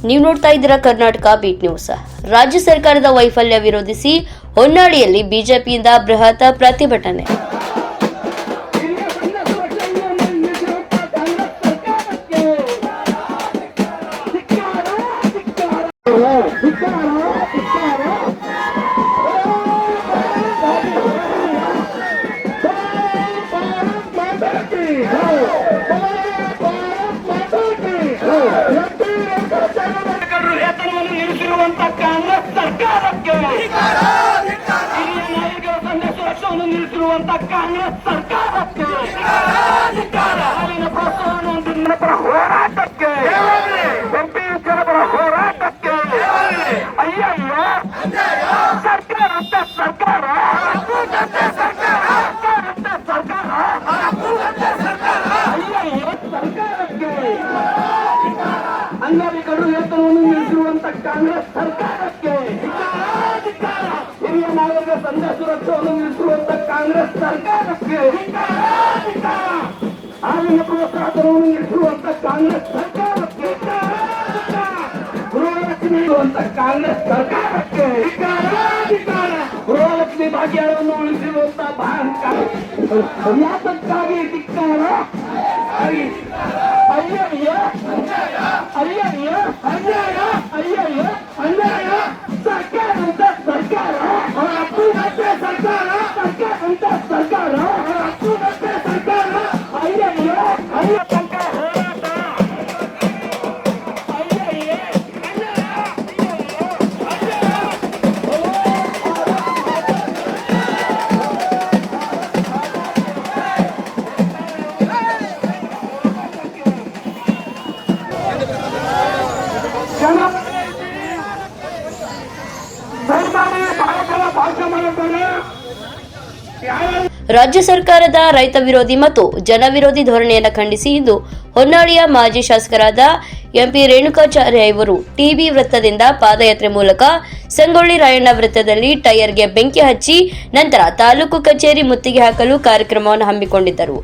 ನೀವು ನೋಡ್ತಾ ಇದ್ದೀರಾ ಕರ್ನಾಟಕ ಬೀಟ್ ನ್ಯೂಸ್. ರಾಜ್ಯ ಸರ್ಕಾರದ ವೈಫಲ್ಯ ವಿರೋಧಿಸಿ ಹೊನ್ನಾಳಿಯಲ್ಲಿ ಬಿಜೆಪಿಯಿಂದ ಬೃಹತ್ ಪ್ರತಿಭಟನೆ. ಕಾಂಗ್ರೆಸ್ ಸರ್ಕಾರಕ್ಕೆ ಪ್ರೋತ್ಸಾಹನ ಹೋರಾಟಕ್ಕೆ ಎಂಪಿ ಜನಪರ ಹೋರಾಟಕ್ಕೆ ಅಯ್ಯಯ್ಯೋ ಸರ್ಕಾರ ಸರ್ಕಾರ ಅಯ್ಯಯ್ಯೋ ಸರ್ಕಾರಕ್ಕೆ ಅಂಗವಿಕಲರು ವೇತನವನ್ನು ನಿಲ್ಲಿಸಿರುವಂತ ಕಾಂಗ್ರೆಸ್ ಸರ್ಕಾರಕ್ಕೆ ಹಿರಿಯ ನಾಗರಿಕ ಸಂಧ್ಯಾ ಸುರಕ್ಷೆಯನ್ನು ನಿಲ್ಲಿಸಿರುವಂತ ಕಾಂಗ್ರೆಸ್ ಸರ್ಕಾರಕ್ಕೆ ಹಾಲಿನ ಪ್ರೋತ್ಸಾಹವನ್ನು ನಿಲ್ಲಿಸಿರುವಂತ ಕಾಂಗ್ರೆಸ್ ಸರ್ಕಾರಕ್ಕೆ ಗೃಹಲಕ್ಷ್ಮಿ ಇರುವಂತ ಕಾಂಗ್ರೆಸ್ ಸರ್ಕಾರಕ್ಕೆ ಗೃಹಲಕ್ಷ್ಮಿ ಭಾಗ್ಯವನ್ನು ಉಳಿಸಿರುವಂತ ಯಾತಕ್ಕಾಗಿ ಧಿಕ್ಕಾರ. ಅಯ್ಯಯ್ಯ ಅಯ್ಯಯ್ಯ ಅನ್ಯಾಯ ಅಯ್ಯಯ್ಯ ಅನ್ಯಾಯ ಸರ್ಕಾರ ಅಂತ ಸರ್ಕಾರ ಅಪ್ಪುಗಂತೆ ಸರ್ಕಾರ ಸರ್ಕಾರ ಅಂತ ಸರ್ಕಾರ ಅಪ್ಪುಗಂತೆ ಸರ್ಕಾರ ಅಯ್ಯಯ್ಯ ಅಯ್ಯ ತನಕ ಹೋರಾಟ ಅಯ್ಯಯ್ಯ ರಾಜ್ಯ ಸರ್ಕಾರದ ರೈತ ವಿರೋಧಿ ಮತ್ತು ಜನ ವಿರೋಧಿ ಧೋರಣೆಯನ್ನು ಖಂಡಿಸಿ ಇಂದು ಹೊನ್ನಾಳಿಯ ಮಾಜಿ ಶಾಸಕರಾದ ಎಂಪಿ ರೇಣುಕಾಚಾರ್ಯ ಇವರು ಟಿಬಿ ವೃತ್ತದಿಂದ ಪಾದಯಾತ್ರೆ ಮೂಲಕ ಸಂಗೊಳ್ಳಿ ರಾಯಣ್ಣ ವೃತ್ತದಲ್ಲಿ ಟೈರ್ಗೆ ಬೆಂಕಿ ಹಚ್ಚಿ ನಂತರ ತಾಲೂಕು ಕಚೇರಿ ಮುತ್ತಿಗೆ ಹಾಕಲು ಕಾರ್ಯಕ್ರಮವನ್ನು ಹಮ್ಮಿಕೊಂಡಿದ್ದರು.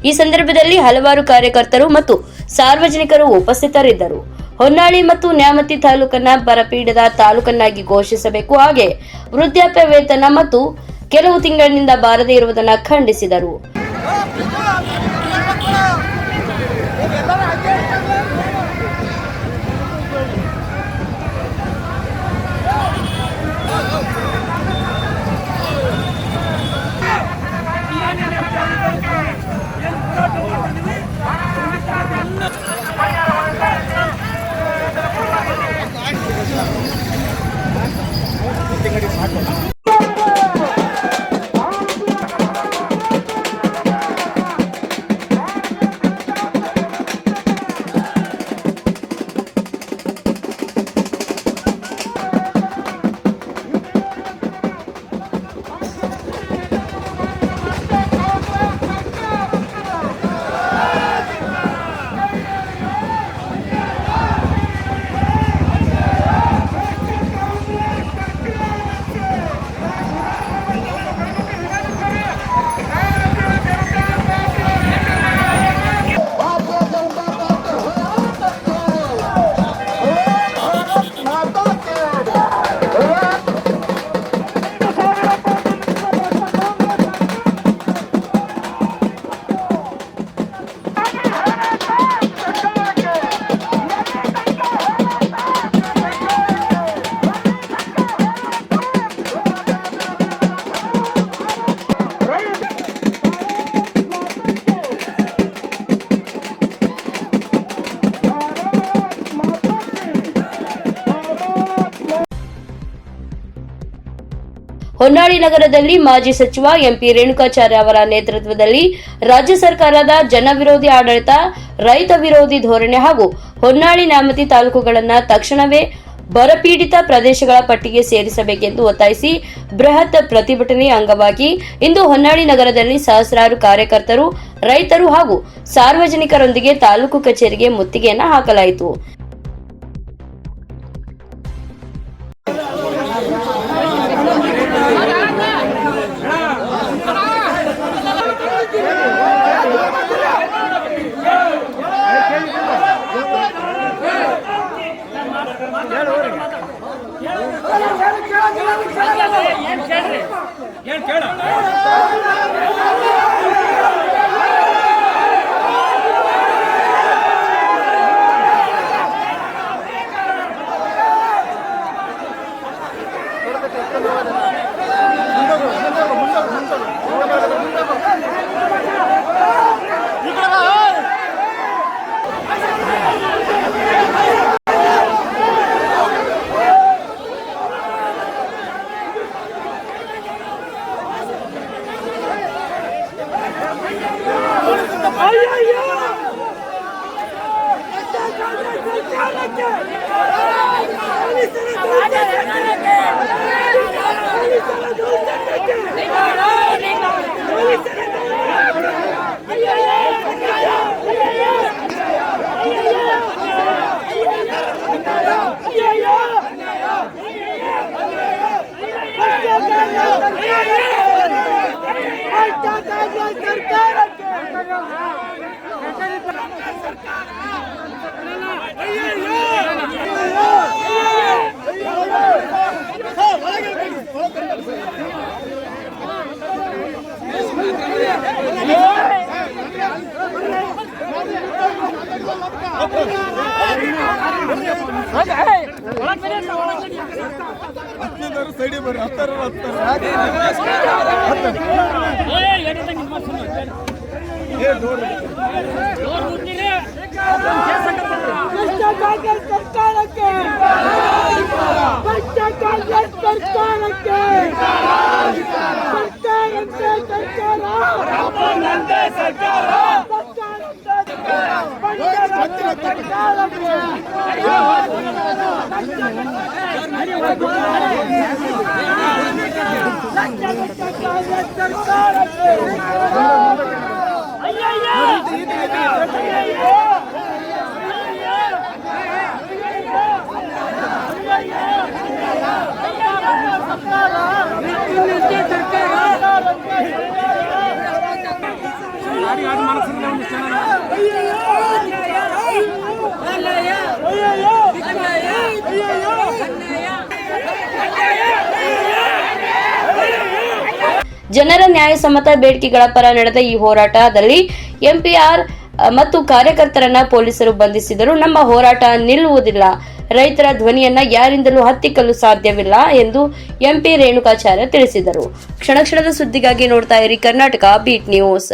ಈ ಸಂದರ್ಭದಲ್ಲಿ ಹಲವಾರು ಕಾರ್ಯಕರ್ತರು ಮತ್ತು ಸಾರ್ವಜನಿಕರು ಉಪಸ್ಥಿತರಿದ್ದರು. ಹೊನ್ನಾಳಿ ಮತ್ತು ನ್ಯಾಮತಿ ತಾಲೂಕನ್ನ ಬರಪೀಡಿತ ತಾಲೂಕನ್ನಾಗಿ ಘೋಷಿಸಬೇಕು, ಹಾಗೆ ವೃದ್ಧಾಪ್ಯ ವೇತನ ಮತ್ತು ಕೆಲವು ತಿಂಗಳಿನಿಂದ ಬಾರದೇ ಇರುವುದನ್ನು ಖಂಡಿಸಿದರು. ಹೊನ್ನಾಳಿ ನಗರದಲ್ಲಿ ಮಾಜಿ ಸಚಿವ ಎಂಪಿ ರೇಣುಕಾಚಾರ್ಯ ಅವರ ನೇತೃತ್ವದಲ್ಲಿ ರಾಜ್ಯ ಸರ್ಕಾರದ ಜನವಿರೋಧಿ ಆಡಳಿತ, ರೈತ ವಿರೋಧಿ ಧೋರಣೆ ಹಾಗೂ ಹೊನ್ನಾಳಿ ನ್ಯಾಮತಿ ತಾಲೂಕುಗಳನ್ನು ತಕ್ಷಣವೇ ಬರಪೀಡಿತ ಪ್ರದೇಶಗಳ ಪಟ್ಟಿಗೆ ಸೇರಿಸಬೇಕೆಂದು ಒತ್ತಾಯಿಸಿ ಬೃಹತ್ ಪ್ರತಿಭಟನೆ ಅಂಗವಾಗಿ ಇಂದು ಹೊನ್ನಾಳಿ ನಗರದಲ್ಲಿ ಸಹಸ್ರಾರು ಕಾರ್ಯಕರ್ತರು, ರೈತರು ಹಾಗೂ ಸಾರ್ವಜನಿಕರೊಂದಿಗೆ ತಾಲೂಕು ಕಚೇರಿಗೆ ಮುತ್ತಿಗೆಯನ್ನು ಹಾಕಲಾಯಿತು. ಸರ್ಕಾರ ಜನರ ನ್ಯಾಯಸಮ್ಮತ ಬೇಡಿಕೆಗಳ ಪರ ನಡೆದ ಈ ಹೋರಾಟದಲ್ಲಿ ಎಂಪಿಆರ್ ಮತ್ತು ಕಾರ್ಯಕರ್ತರನ್ನ ಪೊಲೀಸರು ಬಂಧಿಸಿದರು. ನಮ್ಮ ಹೋರಾಟ ನಿಲ್ಲುವುದಿಲ್ಲ. ರೈತರ ಧ್ವನಿಯನ್ನ ಯಾರಿಂದಲೂ ಹತ್ತಿಕ್ಕಲು ಸಾಧ್ಯವಿಲ್ಲ ಎಂದು ಎಂಪಿ ರೇಣುಕಾಚಾರ್ಯ ತಿಳಿಸಿದರು. ಕ್ಷಣ ಕ್ಷಣದ ಸುದ್ದಿಗಾಗಿ ನೋಡ್ತಾ ಇರಿ ಕರ್ನಾಟಕ ಬೀಟ್ ನ್ಯೂಸ್.